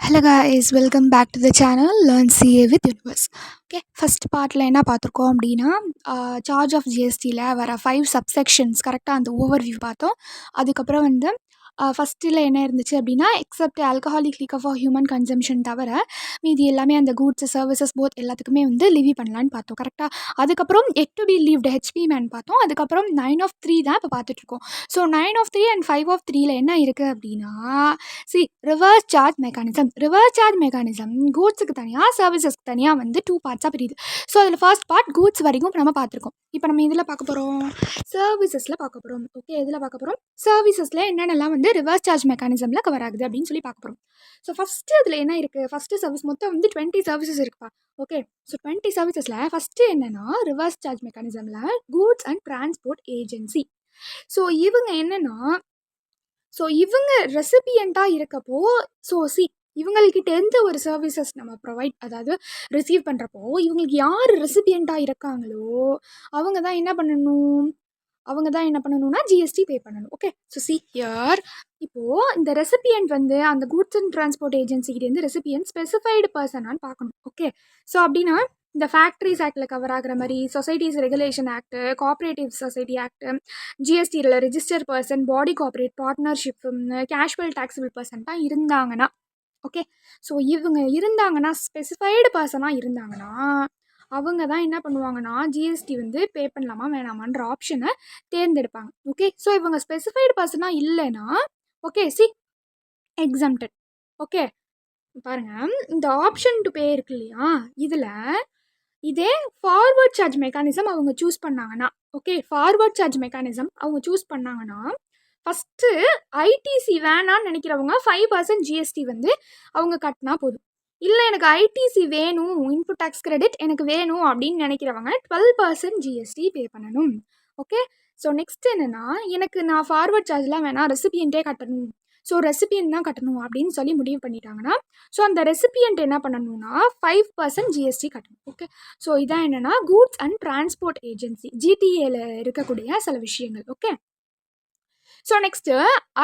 Hello guys, welcome back to the channel Learn CA with Universe. Okay, first பார்ட்டில் என்ன பார்த்துருக்கோம் அப்படின்னா charge of ஜிஎஸ்டியில் வர 5 சப்செக்ஷன்ஸ் கரெக்டாக அந்த ஓவர்வியூ பார்த்தோம். அதுக்கப்புறம் வந்து ஃபஸ்ட்டில் என்ன இருந்துச்சு அப்படின்னா accept alcoholic liquor for human consumption தவிர மீதி எல்லாமே அந்த கூட்ஸ் சர்வீசஸ் போத் எல்லாத்துக்குமே வந்து லிவி பண்ணலான்னு பார்த்தோம் கரெக்டாக. அதுக்கப்புறம் எட் டு பி லீவ்டு ஹெச்பி மேன் பார்த்தோம். அதுக்கப்புறம் 9 தான் இப்போ பார்த்துட்ருக்கோம். ஸோ 9 அண்ட் 5 என்ன இருக்குது அப்படின்னா ரிவர்ஸ் சார்ஜ் மெக்கானிசம் கூட்ஸுக்கு தனியாக சர்வீசஸ்க்கு தனியாக வந்து 2 பார்ட்ஸாக பிரியுது. ஸோ அதில் ஃபர்ஸ்ட் பார்ட் கூட்ஸ் வரைக்கும் இப்போ நம்ம பார்த்துருக்கோம். இப்போ நம்ம இதில் பார்க்க போகிறோம், சர்வீசஸில் பார்க்க போகிறோம். ஓகே, இதில் பார்க்க போகிறோம் சர்வீசஸில் என்னென்னலாம் வந்து ரிவர்ஸ் சார்ஜ் மெக்கானிசமில் கவர் ஆகுது அப்படின்னு சொல்லி பார்க்க போகிறோம். ஸோ ஃபஸ்ட்டு அதில் என்ன இருக்குது, ஃபஸ்ட்டு சர்வீஸ் மொத்தம் வந்து 20 சர்வீசஸ் இருக்குப்பா. ஓகே, ஸோ 20 சர்வீசஸில் ஃபஸ்ட்டு என்னென்னா ரிவர்ஸ் சார்ஜ் மெக்கானிசமில் goods and transport agency. So இவங்க என்னென்னா இவங்க ரெசிபியண்ட்டாக இருக்கப்போ இவங்கள்கிட்ட எந்த ஒரு சர்வீசஸ் நம்ம ப்ரொவைட் அதாவது ரிசீவ் பண்ணுறப்போ இவங்களுக்கு யார் ரெசிபியண்ட்டாக இருக்காங்களோ அவங்க தான் என்ன பண்ணணும்னா ஜிஎஸ்டி பே பண்ணணும். ஓகே, ஸோ ஹியர் இப்போது இந்த ரெசிபியன்ட் வந்து அந்த கூட்ஸ் அண்ட் டிரான்ஸ்போர்ட் ஏஜென்சிக்கிட்டேருந்து ரெசிபியன்ட் ஸ்பெசிஃபைடு பர்சனான்னு பார்க்கணும். ஓகே, ஸோ அப்படின்னா இந்த ஃபேக்ட்ரிஸ் ஆக்டில் கவர் ஆகிற மாதிரி societies regulation act, cooperative society act, ஜிஎஸ்டியில் register person, body corporate, partnership, casual taxable person தான் இருந்தாங்கன்னா. ஓகே, ஸோ இவங்க இருந்தாங்கன்னா ஸ்பெசிஃபைடு பர்சனாக இருந்தாங்கன்னா அவங்க தான் என்ன பண்ணுவாங்கன்னா ஜிஎஸ்டி வந்து பே பண்ணலாமா வேணாமான்ற ஆப்ஷனை தேர்ந்தெடுப்பாங்க. ஓகே, ஸோ இவங்க ஸ்பெசிஃபைடு பர்சனாக இல்லைன்னா ஓகே எக்ஸம்டட். ஓகே, பாருங்கள் இந்த ஆப்ஷன் டு பே இருக்கு இல்லையா, இதில் இதே ஃபார்வர்ட் சார்ஜ் மெக்கானிசம் அவங்க சூஸ் பண்ணாங்கன்னா ஃபார்வர்ட் சார்ஜ் மெக்கானிசம் அவங்க சூஸ் பண்ணாங்கன்னா ஃபஸ்ட்டு ஐடிசி வேணான்னு நினைக்கிறவங்க 5% ஜிஎஸ்டி வந்து அவங்க கட்டினா போதும். இல்லை எனக்கு ஐடிசி வேணும், இன்புட் டேக்ஸ் கிரெடிட் எனக்கு வேணும் அப்படின்னு நினைக்கிறவங்க 12% ஜிஎஸ்டி பே பண்ணணும். ஓகே, ஸோ நெக்ஸ்ட் என்னென்னா நான் ஃபார்வர்ட் சார்ஜ்லாம் வேணாம், ரெசிபியன்ட்டே கட்டணும், ஸோ ரெசிபியன்ட் தான் கட்டணும் அப்படின்னு சொல்லி முடிவு பண்ணிட்டாங்கன்னா ஸோ அந்த ரெசிபியன்ட் என்ன பண்ணணும்னா 5% ஜிஎஸ்டி கட்டணும். ஓகே, ஸோ இதான் என்னென்னா கூட்ஸ் அண்ட் டிரான்ஸ்போர்ட் ஏஜென்சி ஜிடிஏல இருக்கக்கூடிய சில விஷயங்கள். Okay, so next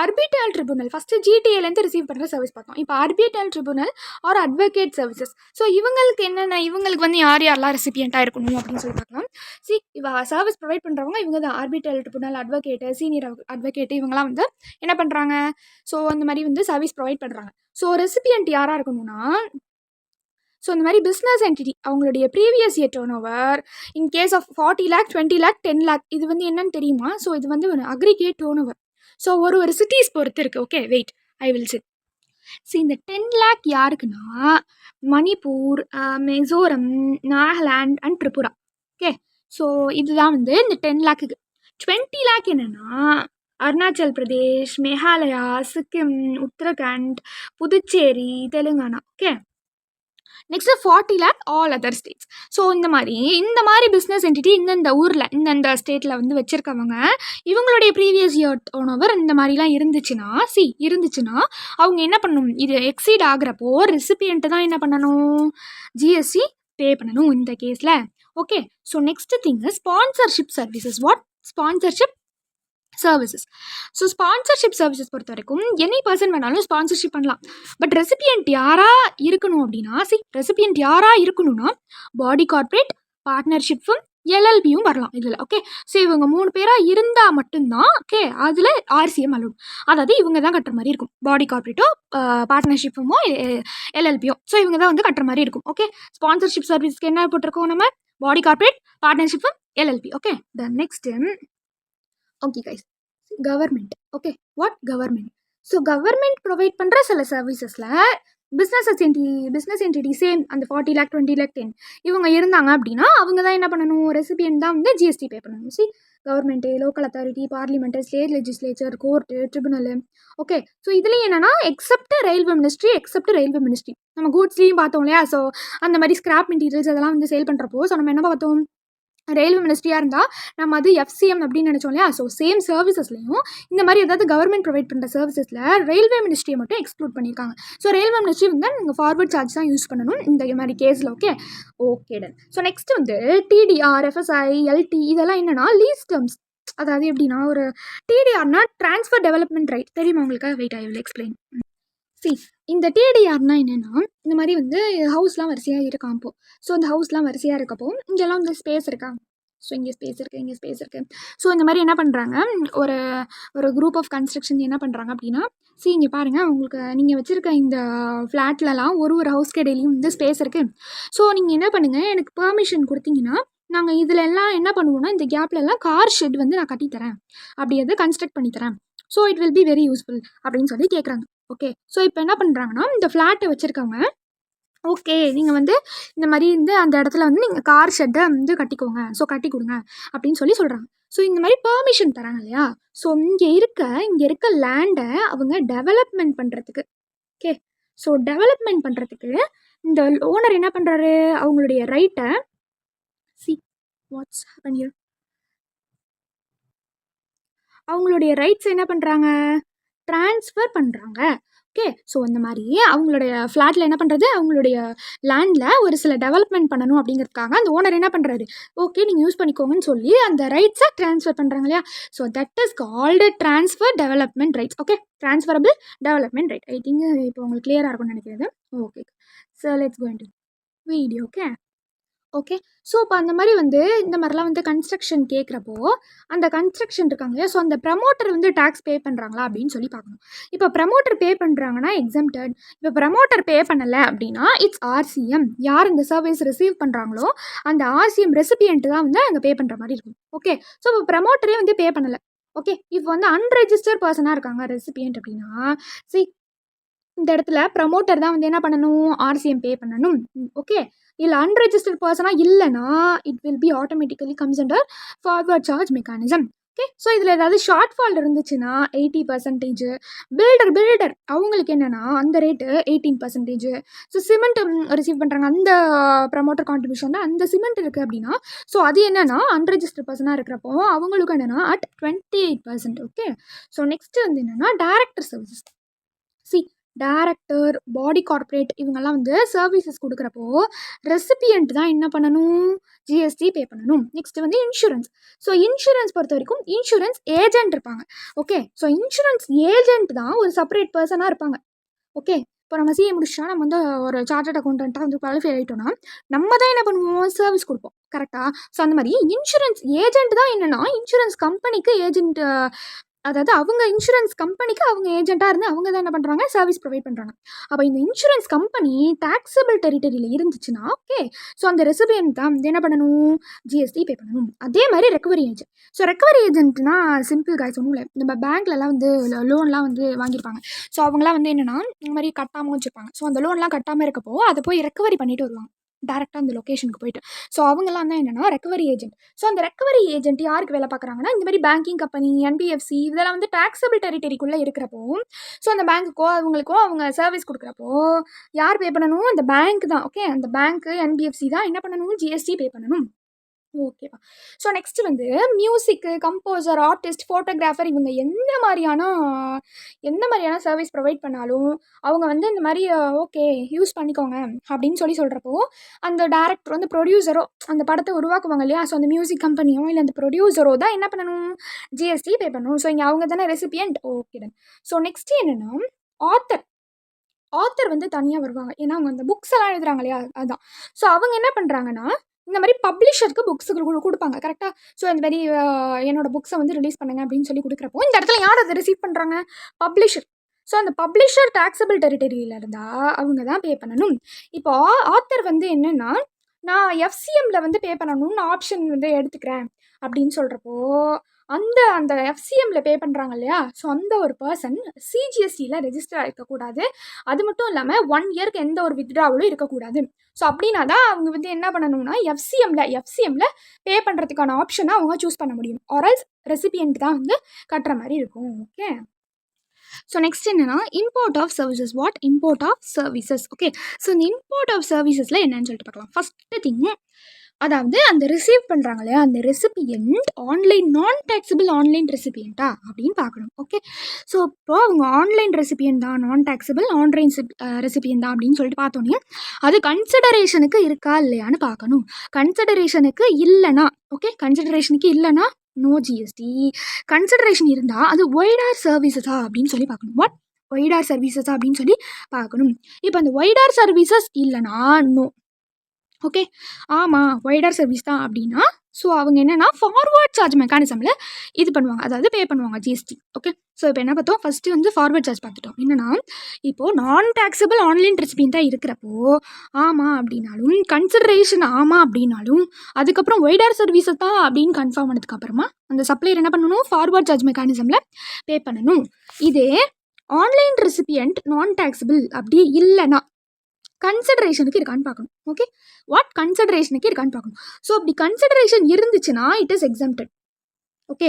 arbitral tribunal. First ஜிடிஏலேருந்து ரிசீவ் பண்ணுற சர்வீஸ் பார்த்தோம். இப்போ arbitral tribunal or advocate services. So இவங்களுக்கு வந்து யாரெல்லாம் ரெசிபியண்ட்டாக இருக்கணும் அப்படின்னு சொல்லி பார்க்கலாம். இவ சர்வீஸ் ப்ரொவைட் பண்ணுறவங்க இவங்க தான் arbitral tribunal, advocate, senior advocate, இவங்களாம் வந்து என்ன பண்ணுறாங்க, ஸோ அந்த மாதிரி வந்து சர்வீஸ் ப்ரொவைட் பண்ணுறாங்க. ஸோ ரெசிபியண்ட் யாராக இருக்கணும்னா இந்த மாதிரி பிஸ்னஸ் என்டிட்டி அவங்களுடைய previous year turn over in case of 40 lakh, 20 lakh, 10 lakh இது வந்து என்னன்னு தெரியுமா, ஸோ இது வந்து ஒரு அக்ரிகேட் டர்ன் ஓவர். ஸோ ஒரு சிட்டிஸ் பொறுத்து இருக்குது. Okay, wait I will see இந்த 10 lakh யாருக்குன்னா Manipur, Mizoram, Nagaland and Tripura. Okay, so இதுதான் வந்து இந்த 10 lakhக்கு. 20 lakh என்னென்னா Arunachal Pradesh, Meghalaya, Sikkim, Uttarakhand, Puducherry, Telangana. Okay, next 40 lakh all other states. So இந்த மாதிரி பிஸ்னஸ் என்டிட்டி இந்தந்த ஊரில் இந்தந்த ஸ்டேட்டில் வந்து வச்சுருக்கவங்க இவங்களுடைய ப்ரீவியஸ் இயர் டர்ன் ஓவர் இந்த மாதிரிலாம் இருந்துச்சுன்னா அவங்க என்ன பண்ணணும், இது எக்ஸீட் ஆகிறப்போ ரெசிபியன்ட்டு தான் என்ன பண்ணணும், ஜிஎஸ்டி பே பண்ணணும் இந்த கேஸில். Okay, so next thing sponsorship services. What sponsorship services. So sponsorship services பொறுத்த வரைக்கும் எனி பர்சன் வேணாலும் ஸ்பான்சர்ஷிப் பண்ணலாம். பட் ரெசிபியன்ட் யாராக இருக்கணும் அப்படின்னா ரெசிபியன்ட் யாராக இருக்கணும்னா பாடி கார்ப்பரேட், பார்ட்னர்ஷிப்பும், எல்எல்பியும் வரலாம் இதில். ஓகே, ஸோ இவங்க 3 பேராக இருந்தால் மட்டும்தான் ஓகே அதில் ஆர்சிஎம் அலோட். அதாவது இவங்க தான் கட்டுற மாதிரி இருக்கும், பாடி கார்ப்பரேட்டோ பார்ட்னர்ஷிப்புமோ எல்எல்பியோ. ஸோ இவங்க தான் வந்து கட்டுற மாதிரி இருக்கும். ஓகே, ஸ்பான்சர்ஷிப் சர்வீஸ்க்கு என்ன போட்டிருக்கோம் நம்ம, பாடி கார்ப்பரேட், பார்ட்னர்ஷிப்பும், LLP. Okay, the next okay guys, government. Okay, what government? So government provide பண்ணுற சில சர்வீசஸில் பிஸ்னஸ் என்டிட்டி சேம் அந்த 40 lakh, 20 lakh, 10 இவங்க இருந்தாங்க அப்படின்னா அவங்க தான் என்ன பண்ணணும், ரெசிபியன்ட் தான் வந்து ஜிஎஸ்டி பே பண்ணணும். Government, local authority, parliament, state legislature, court, tribunal. Okay, so இதுலேயும் என்னென்னா எக்ஸப்ட் ரயில்வே மினிஸ்ட்ரி நம்ம கூட்ஸ்லேயும் பார்த்தோம் இல்லையா. ஸோ அந்த மாதிரி ஸ்கிராப் மெட்டீரியல்ஸ் அதெல்லாம் வந்து சேல் பண்ணுறப்போ ஸோ நம்ம என்ன பார்த்தோம், ரயில்வே மினிஸ்ட்ரியாக இருந்தால் நம்ம அது எஃப்சிஎம் அப்படின்னு நினச்சோம் இல்லையா. ஸோ சேம் சர்வீசஸ்லையும் இந்த மாதிரி ஏதாவது கவர்மெண்ட் ப்ரொவைட் பண்ணுற சர்வீசஸில் ரயில்வே மினிஸ்ட்ரியை மட்டும் எக்ஸ்க்ளூட் பண்ணியிருக்காங்க. ஸோ ரயில்வே மினிஸ்ட்ரி வந்து நீங்கள் ஃபார்வர்ட் சார்ஜ் தான் யூஸ் பண்ணணும் இந்த மாதிரி கேஸில். Okay done. ஸோ நெக்ஸ்ட் வந்து டிடிஆர், எஃப்எஸ்ஐ, எல்டி இதெல்லாம் என்னென்னா லீஸ் டேர்ம்ஸ். அதாவது எப்படின்னா ஒரு டிடிஆர்னா ட்ரான்ஸ்ஃபர் டெவலப்மெண்ட் ரைட் தெரியுமா உங்களுக்கு, wait I will explain. See இந்த டிடிஆர்னா என்னென்னா இந்த மாதிரி வந்து ஹவுஸ்லாம் வரிசையாக இருக்கான் இப்போ. ஸோ இந்த ஹவுஸ்லாம் வரிசையாக இருக்கப்போ இங்கெல்லாம் வந்து ஸ்பேஸ் இருக்கா. ஸோ இங்கே ஸ்பேஸ் இருக்குது, இங்கே ஸ்பேஸ் இருக்குது. ஸோ இந்த மாதிரி என்ன பண்ணுறாங்க, ஒரு ஒரு குரூப் ஆஃப் கன்ஸ்ட்ரக்ஷன் என்ன பண்ணுறாங்க அப்படின்னா, இங்கே பாருங்கள், உங்களுக்கு நீங்கள் வச்சுருக்க இந்த ஃப்ளாட்லலாம் ஒரு ஹவுஸ்க்கு இடையிலையும் வந்து ஸ்பேஸ் இருக்குது. ஸோ நீங்கள் என்ன பண்ணுங்கள், எனக்கு பெர்மிஷன் கொடுத்தீங்கன்னா நாங்கள் இதில் எல்லாம் என்ன பண்ணுவோம்னா இந்த கேப்லலாம் கார் ஷெட் வந்து நான் கட்டித்தரேன், அப்படி எது கன்ஸ்ட்ரக்ட் பண்ணித்தரேன். So it will be very useful அப்படின்னு சொல்லி கேட்குறாங்க. ஓகே, ஸோ இப்போ என்ன பண்ணுறாங்கன்னா இந்த ஃப்ளாட்டை வச்சுருக்கவங்க, ஓகே நீங்கள் வந்து இந்த மாதிரி வந்து அந்த இடத்துல வந்து நீங்கள் கார் ஷெட்டை வந்து கட்டிக்கோங்க, ஸோ கட்டி கொடுங்க அப்படின்னு சொல்லி சொல்கிறாங்க. ஸோ இந்த மாதிரி பெர்மிஷன் தராங்க இல்லையா. ஸோ இங்கே இருக்க லேண்டை அவங்க டெவலப்மெண்ட் பண்ணுறதுக்கு, ஓகே, ஸோ டெவலப்மெண்ட் பண்ணுறதுக்கு இந்த ஓனர் என்ன பண்ணுறாரு, அவங்களுடைய ரைட்டை வாட்ஸ் ஹேப்பன் ஹியர், அவங்களுடைய ரைட்ஸ் என்ன பண்ணுறாங்க, ட்ரான்ஸ்ஃபர் பண்ணுறாங்க. ஓகே, ஸோ இந்த மாதிரி அவங்களுடைய ஃப்ளாட்டில் என்ன பண்ணுறது, அவங்களுடைய லேண்டில் ஒரு சில டெவலப்மெண்ட் பண்ணணும் அப்படிங்கிறதுக்காக அந்த ஓனர் என்ன பண்ணுறாரு, ஓகே நீங்கள் யூஸ் பண்ணிக்கோங்கன்னு சொல்லி அந்த ரைட்ஸை ட்ரான்ஸ்ஃபர் பண்ணுறாங்க இல்லையா. So that is called transfer development rights. Okay, transferable development right. I think இப்போ உங்களுக்கு கிளியராக இருக்கும்னு நினைக்கிறது. Okay, so let's go into video. Okay, so இப்போ அந்த மாதிரி வந்து இந்த மாதிரிலாம் வந்து கன்ஸ்ட்ரக்ஷன் கேட்குறப்போ அந்த கன்ஸ்ட்ரக்ஷன் இருக்காங்க இல்லையா, ஸோ அந்த ப்ரமோட்டர் வந்து டேக்ஸ் பே பண்ணுறாங்களா அப்படின்னு சொல்லி பார்க்கணும். இப்போ ப்ரமோட்டர் பே பண்ணுறாங்கன்னா எக்ஸம்டட். இப்போ ப்ரமோட்டர் பே பண்ணலை அப்படின்னா இட்ஸ் ஆர்சிஎம். யார் இந்த சர்வீஸ் ரிசீவ் பண்ணுறாங்களோ அந்த ஆர்சிஎம் ரெசிபியன்ட்டு தான் வந்து அங்கே பே பண்ணுற மாதிரி இருக்கும். ஓகே, ஸோ இப்போ ப்ரமோட்டரே வந்து பே பண்ணலை. ஓகே, இப்போ வந்து அன்ரெஜிஸ்டர்ட் பர்சனாக இருக்காங்க ரெசிபியன்ட் அப்படின்னா, இந்த இடத்துல ப்ரமோட்டர் தான் வந்து என்ன பண்ணணும், ஆர்சிஎம் பே பண்ணணும். ஓகே, இல்லை அன்ரெஜிஸ்டர்ட் பர்சனாக இல்லைனா it will be automatically comes under forward charge mechanism. Okay, so இதில் ஏதாவது ஷார்ட் ஃபால் இருந்துச்சுன்னா 80%, பில்டர் அவங்களுக்கு என்னென்னா அந்த ரேட்டு 18%. ஸோ சிமெண்ட் ரிசீவ் பண்ணுறாங்க அந்த ப்ரமோட்டர் கான்ட்ரிபியூஷன் தான் அந்த சிமெண்ட் இருக்குது அப்படின்னா, ஸோ அது என்னென்னா அன்ரெஜிஸ்டர்ட் பர்சனாக இருக்கிறப்போ அவங்களுக்கு என்னென்னா at 28%. ஓகே, ஸோ நெக்ஸ்ட்டு வந்து என்னென்னா டைரக்டர் சர்வீசஸ். டைரக்டர், பாடி கார்ப்பரேட் இவங்கெல்லாம் வந்து சர்வீசஸ் கொடுக்குறப்போ ரெசிபியன்ட் தான் என்ன பண்ணணும், ஜிஎஸ்டி பே பண்ணணும். நெக்ஸ்ட் வந்து இன்சூரன்ஸ். ஸோ இன்சூரன்ஸ் பொறுத்த வரைக்கும் இன்சூரன்ஸ் ஏஜென்ட் இருப்பாங்க. ஓகே, ஸோ இன்சூரன்ஸ் ஏஜென்ட் தான் ஒரு செப்பரேட் பர்சனாக இருப்பாங்க. ஓகே, இப்போ நம்ம சிஏ முடிச்சா நம்ம வந்து ஒரு சார்ட்டர்ட் அக்கௌண்டண்ட்டாக வந்து குவாலிஃபை ஆகிட்டோம்னா நம்ம தான் என்ன பண்ணுவோம், சர்வீஸ் கொடுப்போம். கரெக்டாக. ஸோ அந்த மாதிரி இன்சூரன்ஸ் ஏஜென்ட் தான் என்னென்னா இன்சூரன்ஸ் கம்பெனிக்கு ஏஜென்ட், அதாவது அவங்க இன்சூரன்ஸ் கம்பெனிக்கு அவங்க ஏஜென்ட்டாக இருந்து அவங்க தான் என்ன பண்ணுறாங்க, சர்வீஸ் ப்ரொவைட் பண்ணுறாங்க. அப்போ இந்த இன்சூரன்ஸ் கம்பெனி டாக்ஸபிள் டெரிட்டரியில் இருந்துச்சுன்னா ஓகே, ஸோ அந்த ரெசிபியன்ட் தான் வந்து என்ன பண்ணணும், ஜிஎஸ்டி பே பண்ணணும். அதே மாதிரி ரெக்கவரி ஏஜென்ட். ஸோ ரெக்கவரி ஏஜென்ட்னா சிம்பிள் காய்ஸ் ஒன்றும் இல்லை, நம்ம பேங்க்லலாம் வந்து லோன்லாம் வந்து வாங்கியிருப்பாங்க. ஸோ அவங்களாம் வந்து என்னென்னா இந்த மாதிரி கட்டாமல் வச்சுருப்பாங்க. ஸோ அந்த லோன்லாம் கட்டாமல் இருக்கப்போ அதை போய் ரெக்கவரி பண்ணிட்டு வருவாங்க டேரெக்டாக அந்த லொக்கேஷனுக்கு போயிட்டு. ஸோ அவங்கெல்லாம் தான் என்னென்னா ரெக்கவரி ஏஜென்ட். ஸோ அந்த ரெக்கவரி ஏஜென்ட் யாருக்கு வேலை பார்க்குறாங்கன்னா இந்த மாதிரி பேங்கிங் கம்பெனி, என்பிஎஃப்சி இதெல்லாம் வந்து டாக்ஸபிள் டெரிட்டரிக்குள்ளே இருக்கிறப்போ ஸோ அந்த பேங்க்குக்கோ அவங்களுக்கோ அவங்க சர்வீஸ் கொடுக்குறப்போ யார் பே பண்ணணும், அந்த பேங்க் தான். ஓகே, அந்த பேங்க்கு என்பிஎஃப்சி தான் என்ன பண்ணணும், ஜிஎஸ்டி பே பண்ணணும். ஓகேவா. ஸோ நெக்ஸ்ட்டு வந்து மியூசிக்கு, கம்போசர், ஆர்டிஸ்ட், ஃபோட்டோகிராஃபர் இவங்க எந்த மாதிரியான சர்வீஸ் ப்ரொவைட் பண்ணாலும் அவங்க வந்து இந்த மாதிரி ஓகே யூஸ் பண்ணிக்கோங்க அப்படின்னு சொல்கிறப்போ அந்த டேரக்டர் வந்து ப்ரொடியூசரோ அந்த படத்தை உருவாக்குவாங்க இல்லையா, ஸோ அந்த மியூசிக் கம்பெனியோ இல்லை அந்த ப்ரொடியூசரோ தான் என்ன பண்ணணும், ஜிஎஸ்டி பே பண்ணணும். ஸோ இங்கே அவங்க தானே recipient. Okay done. So next என்னென்னா ஆத்தர் வந்து தனியாக வருவாங்க. ஏன்னா அவங்க அந்த புக்ஸ் எல்லாம் எழுதுறாங்க இல்லையா, அதுதான். ஸோ அவங்க என்ன பண்ணுறாங்கன்னா இந்த மாதிரி பப்ளிஷருக்கு புக்ஸ் கொடுப்பாங்க. கரெக்டாக. ஸோ இந்த மாதிரி என்னோட புக்ஸை வந்து ரிலீஸ் பண்ணுங்க அப்படின்னு சொல்லி கொடுக்குறப்போ இந்த இடத்துல யார் அதை ரிசீவ் பண்ணுறாங்க, பப்ளிஷர். ஸோ அந்த பப்ளிஷர் டாக்ஸபிள் டெரிட்டரியில் இருந்தால் அவங்க தான் பே பண்ணணும். இப்போ ஆத்தர் வந்து என்னென்னா நான் எஃப்சிஎம்மில் வந்து பே பண்ணணும்னு ஆப்ஷன் வந்து எடுத்துக்கிறேன் அப்படின்னு சொல்கிறப்போ அந்த எஃப்சிஎம்மில் பே பண்ணுறாங்க இல்லையா, ஸோ அந்த ஒரு பர்சன் சிஜிஎஸ்டியில் ரெஜிஸ்டர் இருக்கக்கூடாது. அது மட்டும் இல்லாமல் 1 இயருக்கு எந்த ஒரு வித்ட்ராவலும் இருக்கக்கூடாது. ஸோ அப்படின்னா தான் அவங்க வந்து என்ன பண்ணணும்னா எஃப்சிஎம்மில் பே பண்ணுறதுக்கான ஆப்ஷனை அவங்க சூஸ் பண்ண முடியும். ஆர்எல்ஸ் ரெசிபியன்ட் தான் வந்து கட்டுற மாதிரி இருக்கும். ஓகே, ஸோ நெக்ஸ்ட் என்னென்னா import of services. What import of services? Okay, so இந்த இம்போர்ட் ஆஃப் சர்வீசஸில் என்னன்னு சொல்லிட்டு பார்க்கலாம். ஃபஸ்ட்டு திங், அதாவது அந்த ரிசீவ் பண்ணுறாங்க இல்லையா அந்த ரெசிபியன்ட் நான் டேக்ஸபிள் ஆன்லைன் ரெசிபியண்ட்டா அப்படின்னு பார்க்கணும். ஓகே, ஸோ இப்போ அவங்க ஆன்லைன் ரெசிபியன்ட் தான், நான் டேக்ஸபிள் ஆன்லைன் ரெசிபியன்ட் தான் அப்படின்னு சொல்லிட்டு பார்த்தோன்னே அது கன்சிடரேஷனுக்கு இருக்கா இல்லையான்னு பார்க்கணும். கன்சிடரேஷனுக்கு இல்லைன்னா நோ ஜிஎஸ்டி. கன்சிடரேஷன் இருந்தால் அது ஒய்டார் சர்வீசஸா அப்படின்னு சொல்லி பார்க்கணும். வாட் ஒய்டார் சர்வீசஸ் அப்படின்னு சொல்லி பார்க்கணும். இப்போ அந்த ஒய்டார் சர்வீசஸ் இல்லைனா நோ. ஓகே, ஆமாம் ஒய்டார் சர்வீஸ் தான் அப்படின்னா ஸோ அவங்க என்னென்னா ஃபார்வர்ட் சார்ஜ் மெக்கானிசமில் இது பண்ணுவாங்க, அதாவது பே பண்ணுவாங்க ஜிஎஸ்டி. ஓகே, ஸோ இப்போ என்ன பார்த்தோம், ஃபஸ்ட்டு வந்து ஃபார்வர்ட் சார்ஜ் பார்த்துட்டோம். என்னென்னா இப்போது நான் டேக்ஸபிள் ஆன்லைன் ரெசிபியண்ட்டாக இருக்கிறப்போ ஆமாம் அப்படின்னாலும், கன்சிடரேஷன் ஆமாம் அப்படின்னாலும், அதுக்கப்புறம் ஒய்டார் சர்வீஸஸ் தான் அப்படின்னு கன்ஃபார்ம் பண்ணதுக்கப்புறமா அந்த சப்ளையர் என்ன பண்ணணும், ஃபார்வர்ட் சார்ஜ் மெக்கானிசமில் பே பண்ணணும். இதே ஆன்லைன் ரெசிபியண்ட் நான் டேக்ஸபிள் அப்படி இல்லைனா கன்சிடரேஷனுக்கு இருக்கான்னு பார்க்கணும். ஓகே, வாட் கன்சிடரேஷனுக்கு இருக்கான்னு பார்க்கணும். ஸோ அப்படி கன்சிடரேஷன் இருந்துச்சுன்னா it is exempted. Okay,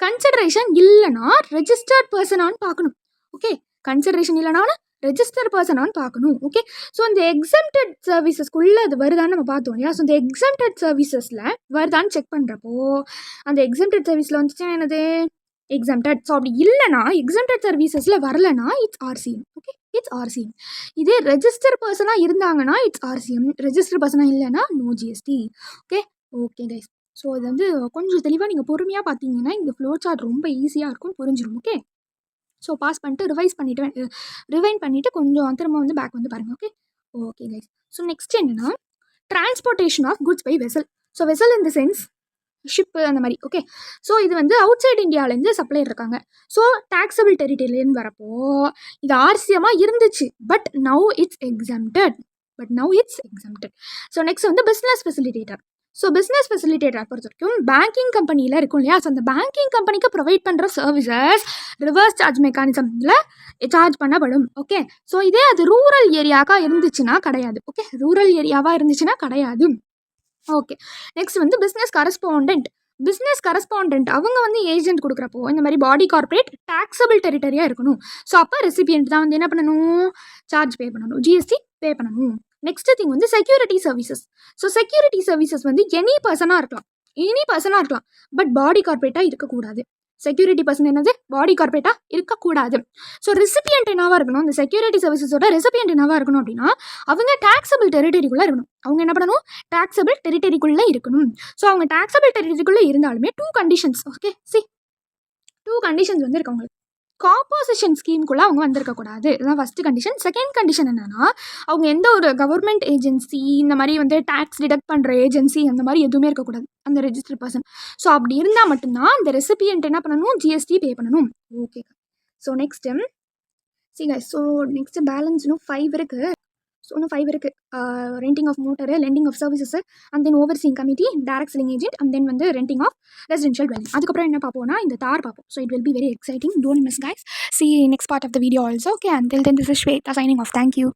consideration இல்லைனா ரெஜிஸ்டர்ட் பர்சனான்னு பார்க்கணும். ஓகே, கன்சிடரேஷன் இல்லைனாலும் ரெஜிஸ்டர் பர்சனான்னு பார்க்கணும். ஓகே, ஸோ இந்த எக்ஸம்டட் சர்வீசஸ்க்குள்ளே அது வருதான்னு நம்ம பார்த்தோம் இல்லையா. ஸோ இந்த எக்ஸம்டட் சர்வீசஸில் வருதான்னு செக் பண்ணுறப்போ அந்த எக்ஸம்டட் சர்வீஸில் வந்துச்சுன்னா என்னது எக்ஸம்டட். ஸோ அப்படி இல்லைனா எக்ஸம்டட் சர்வீசஸில் வரலைன்னா it's RCM. Okay, it's RCM. இதே ரெஜிஸ்டர் பர்சனாக இருந்தாங்கன்னா இட்ஸ் ஆர்சிஎம், ரெஜிஸ்டர் பர்சனாக இல்லைன்னா no GST. Okay okay guys, so இது வந்து கொஞ்சம் தெளிவாக நீங்கள் பொறுமையாக பார்த்தீங்கன்னா இந்த ஃப்ளோ சார்ட் ரொம்ப ஈஸியாக இருக்கும், புரிஞ்சிடும். ஓகே, ஸோ பாஸ் பண்ணிட்டு ரிவைன் பண்ணிவிட்டு கொஞ்சம் திரும்ப வந்து பேக் வந்து பாருங்கள். Okay okay guys, so next என்னென்னா transportation of goods by vessel. So vessel in the sense ship அந்த மாதிரி. ஓகே, ஸோ இது வந்து அவுட் சைட் இந்தியாவிலேருந்து சப்ளையர் இருக்காங்க. ஸோ டேக்ஸபிள் டெரிட்டரியிலேருந்து வரப்போ இது ஆர்சிஎமாக இருந்துச்சு, but now it's exempted. So next வந்து business facilitator. So business facilitator பொறுத்த வரைக்கும் பேங்கிங் கம்பெனியில் இருக்கும் இல்லையா. ஸோ அந்த பேங்கிங் கம்பெனிக்கு ப்ரொவைட் பண்ணுற சர்வீசஸ் ரிவர்ஸ் சார்ஜ் மெக்கானிசமில் சார்ஜ் பண்ணப்படும். ஓகே, ஸோ இதே அது ரூரல் ஏரியாவாக இருந்துச்சுன்னா கிடையாது. ஓகே, ரூரல் ஏரியாவாக இருந்துச்சுன்னா கிடையாது. ஓகே, நெக்ஸ்ட் வந்து பிஸ்னஸ் கரஸ்பாண்டன்ட் அவங்க வந்து ஏஜென்ட் கொடுக்குறப்போ இந்த மாதிரி பாடி கார்பரேட் டேக்ஸபிள் டெரிட்டரியாக இருக்கணும். ஸோ அப்போ ரெசிபியன்ட் தான் வந்து என்ன பண்ணணும், சார்ஜ் பே பண்ணணும், ஜிஎஸ்டி பே பண்ணணும். நெக்ஸ்ட் திங் வந்து security services. So security services வந்து எனி பர்சனாக இருக்கலாம், பட் பாடி கார்பரேட்டாக இருக்கக்கூடாது. செக்யூரிட்டி பர்சன் என்னது, பாடி கார்பரேட்டாக இருக்கக்கூடாது. ஸோ ரெசிபியன்ட் என்னவாக இருக்கணும், இந்த செக்யூரிட்டி சர்வீசஸோட ரெசிபியன்ட் என்னவாக இருக்கணும் அப்படின்னா அவங்க டேக்ஸபிள் டெரிட்டரிக்குள்ளே இருக்கணும். அவங்க என்ன பண்ணணும், டேக்ஸபிள் டெரிட்டரிக்குள்ளே இருக்கணும். ஸோ அவங்க டேக்ஸபிள் டெரிட்டரிக்குள்ளே இருந்தாலுமே 2 கண்டிஷன்ஸ். ஓகே, 2 கண்டிஷன்ஸ் வந்து இருக்கு. அவங்களுக்கு காம்போசிஷன் ஸ்கீமுக்குள்ளே அவங்க வந்திருக்கக்கூடாது, இதுதான் ஃபஸ்ட்டு கண்டிஷன். செகண்ட் கண்டிஷன் என்னென்னா அவங்க எந்த ஒரு கவர்மெண்ட் ஏஜென்சி இந்த மாதிரி வந்து டேக்ஸ் டிடக்ட் பண்ணுற ஏஜென்சி அந்த மாதிரி எதுவுமே இருக்கக்கூடாது அந்த ரெஜிஸ்டர் பர்சன். ஸோ அப்படி இருந்தால் மட்டும்தான் அந்த ரெசிபியன்ட் என்ன பண்ணணும், ஜிஎஸ்டி பே பண்ணணும். ஓகே, ஸோ நெக்ஸ்ட்டு பேலன்ஸ் இன்னும் 5 இருக்குது. ஸோ இன்னும் 5 இருக்குது. Renting of motor, lending of services, and then overseeing committee, direct selling agent, and then வந்து ரெண்டிங் ஆஃப் ரெசிடென்ஷியல் dwelling. அதுக்கப்புறம் என்ன பார்ப்போம்னா இந்த தார் பார்ப்போம். So it will be very exciting, don't miss guys. See next part of the video also. Okay, until then this is Shweta signing off. Thank you.